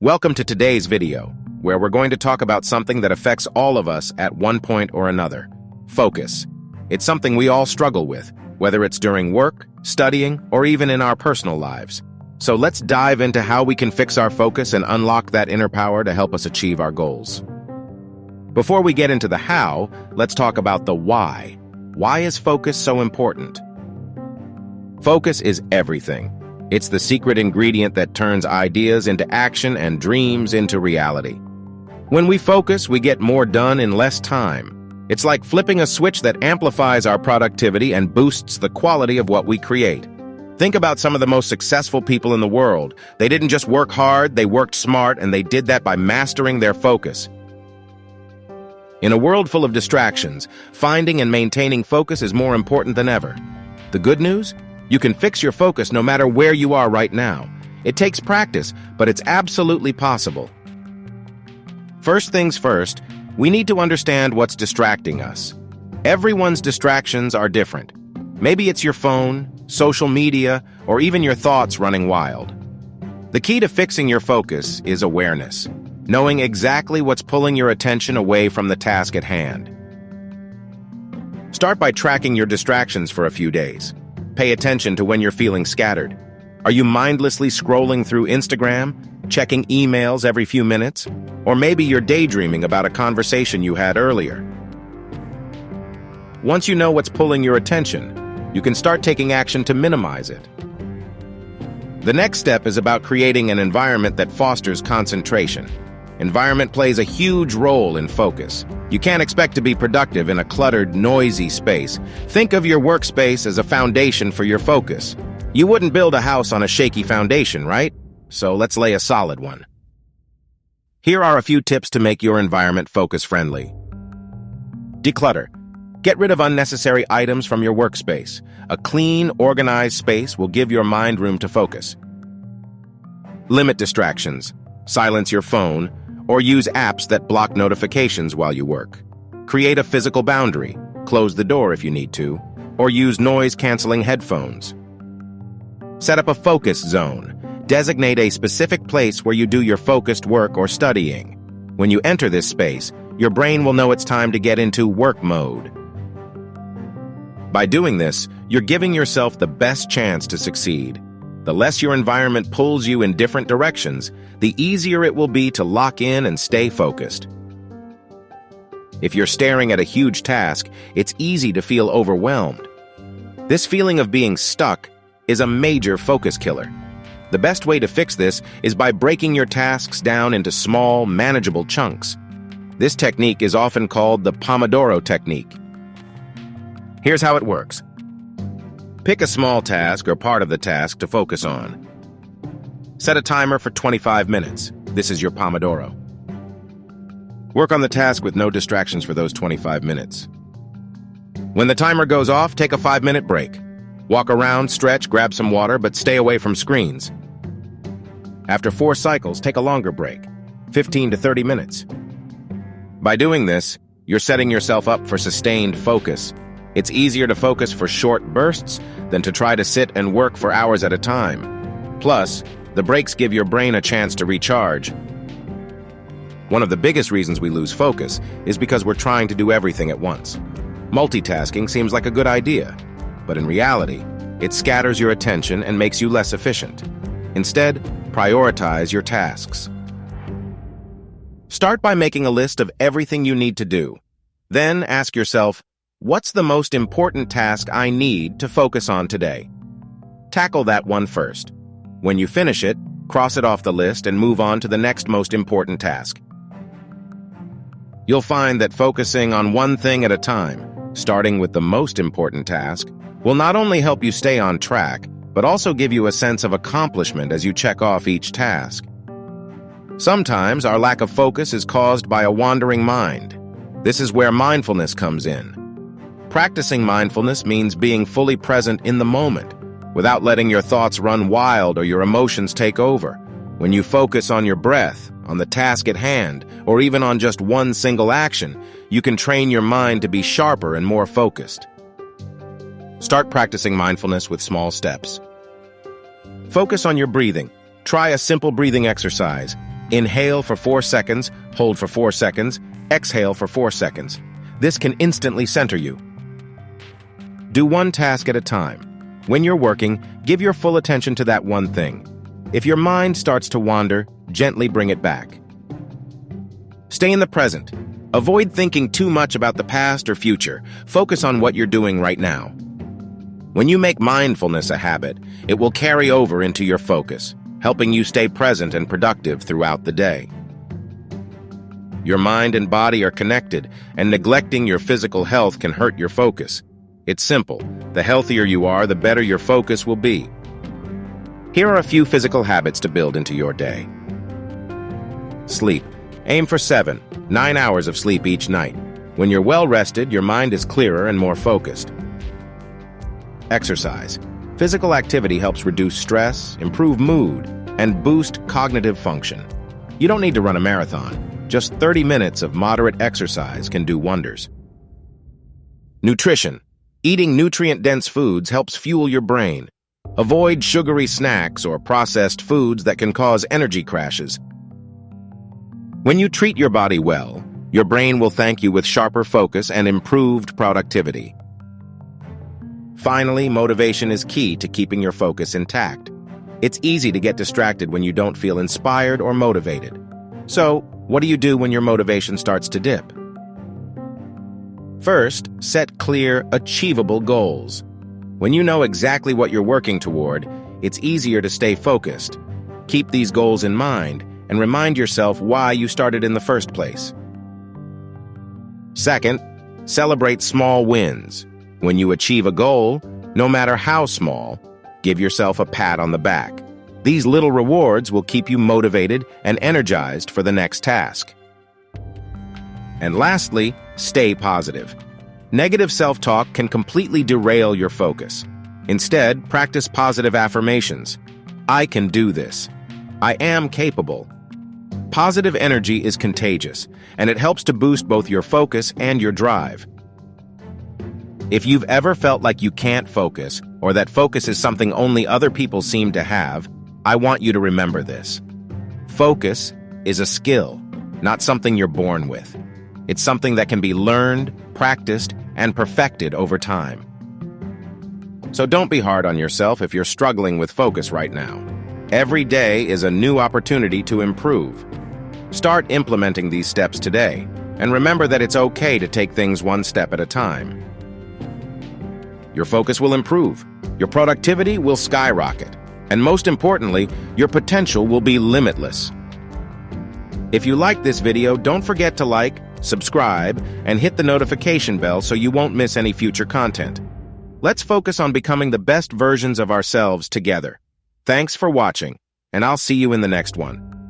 Welcome to today's video, where we're going to talk about something that affects all of us at one point or another: focus. It's something we all struggle with, whether it's during work, studying, or even in our personal lives. So let's dive into how we can fix our focus and unlock that inner power to help us achieve our goals. Before we get into the how, let's talk about the why. Why is focus so important? Focus is everything. It's the secret ingredient that turns ideas into action and dreams into reality. When we focus, we get more done in less time. It's like flipping a switch that amplifies our productivity and boosts the quality of what we create. Think about some of the most successful people in the world. They didn't just work hard, they worked smart, and they did that by mastering their focus. In a world full of distractions, finding and maintaining focus is more important than ever. The good news? You can fix your focus no matter where you are right now. It takes practice, but it's absolutely possible. First things first, we need to understand what's distracting us. Everyone's distractions are different. Maybe it's your phone, social media, or even your thoughts running wild. The key to fixing your focus is awareness, knowing exactly what's pulling your attention away from the task at hand. Start by tracking your distractions for a few days. Pay attention to when you're feeling scattered. Are you mindlessly scrolling through Instagram, checking emails every few minutes? Or maybe you're daydreaming about a conversation you had earlier. Once you know what's pulling your attention, you can start taking action to minimize it. The next step is about creating an environment that fosters concentration. Environment plays a huge role in focus. You can't expect to be productive in a cluttered, noisy space. Think of your workspace as a foundation for your focus. You wouldn't build a house on a shaky foundation, right? So let's lay a solid one. Here are a few tips to make your environment focus-friendly. Declutter. Get rid of unnecessary items from your workspace. A clean, organized space will give your mind room to focus. Limit distractions. Silence your phone, or use apps that block notifications while you work. Create a physical boundary. Close the door if you need to, or use noise-canceling headphones. Set up a focus zone. Designate a specific place where you do your focused work or studying. When you enter this space, your brain will know it's time to get into work mode. By doing this, you're giving yourself the best chance to succeed. The less your environment pulls you in different directions, the easier it will be to lock in and stay focused. If you're staring at a huge task, it's easy to feel overwhelmed. This feeling of being stuck is a major focus killer. The best way to fix this is by breaking your tasks down into small, manageable chunks. This technique is often called the Pomodoro technique. Here's how it works. Pick a small task or part of the task to focus on. Set a timer for 25 minutes. This is your Pomodoro. Work on the task with no distractions for those 25 minutes. When the timer goes off, take a 5-minute break. Walk around, stretch, grab some water, but stay away from screens. After 4 cycles, take a longer break, 15 to 30 minutes. By doing this, you're setting yourself up for sustained focus. It's easier to focus for short bursts than to try to sit and work for hours at a time. Plus, the breaks give your brain a chance to recharge. One of the biggest reasons we lose focus is because we're trying to do everything at once. Multitasking seems like a good idea, but in reality, it scatters your attention and makes you less efficient. Instead, prioritize your tasks. Start by making a list of everything you need to do. Then ask yourself, what's the most important task I need to focus on today? Tackle that one first. When you finish it, cross it off the list and move on to the next most important task. You'll find that focusing on one thing at a time, starting with the most important task, will not only help you stay on track, but also give you a sense of accomplishment as you check off each task. Sometimes our lack of focus is caused by a wandering mind. This is where mindfulness comes in. Practicing mindfulness means being fully present in the moment, without letting your thoughts run wild or your emotions take over. When you focus on your breath, on the task at hand, or even on just one single action, you can train your mind to be sharper and more focused. Start practicing mindfulness with small steps. Focus on your breathing. Try a simple breathing exercise. Inhale for 4 seconds, hold for 4 seconds, exhale for 4 seconds. This can instantly center you. Do one task at a time. When you're working, give your full attention to that one thing. If your mind starts to wander, gently bring it back. Stay in the present. Avoid thinking too much about the past or future. Focus on what you're doing right now. When you make mindfulness a habit, it will carry over into your focus, helping you stay present and productive throughout the day. Your mind and body are connected, and neglecting your physical health can hurt your focus. It's simple. The healthier you are, the better your focus will be. Here are a few physical habits to build into your day. Sleep. Aim for 7-9 hours of sleep each night. When you're well rested, your mind is clearer and more focused. Exercise. Physical activity helps reduce stress, improve mood, and boost cognitive function. You don't need to run a marathon. Just 30 minutes of moderate exercise can do wonders. Nutrition. Eating nutrient-dense foods helps fuel your brain. Avoid sugary snacks or processed foods that can cause energy crashes. When you treat your body well, your brain will thank you with sharper focus and improved productivity. Finally, motivation is key to keeping your focus intact. It's easy to get distracted when you don't feel inspired or motivated. So, what do you do when your motivation starts to dip? First, set clear, achievable goals. When you know exactly what you're working toward, it's easier to stay focused. Keep these goals in mind and remind yourself why you started in the first place. Second, celebrate small wins. When you achieve a goal, no matter how small, give yourself a pat on the back. These little rewards will keep you motivated and energized for the next task. And lastly, stay positive. Negative self-talk can completely derail your focus. Instead, practice positive affirmations. I can do this. I am capable. Positive energy is contagious, and it helps to boost both your focus and your drive. If you've ever felt like you can't focus, or that focus is something only other people seem to have, I want you to remember this. Focus is a skill, not something you're born with. It's something that can be learned, practiced, and perfected over time. So don't be hard on yourself if you're struggling with focus right now. Every day is a new opportunity to improve. Start implementing these steps today, and remember that it's okay to take things one step at a time. Your focus will improve, your productivity will skyrocket, and most importantly, your potential will be limitless. If you liked this video, don't forget to like, subscribe, and hit the notification bell so you won't miss any future content. Let's focus on becoming the best versions of ourselves together. Thanks for watching, and I'll see you in the next one.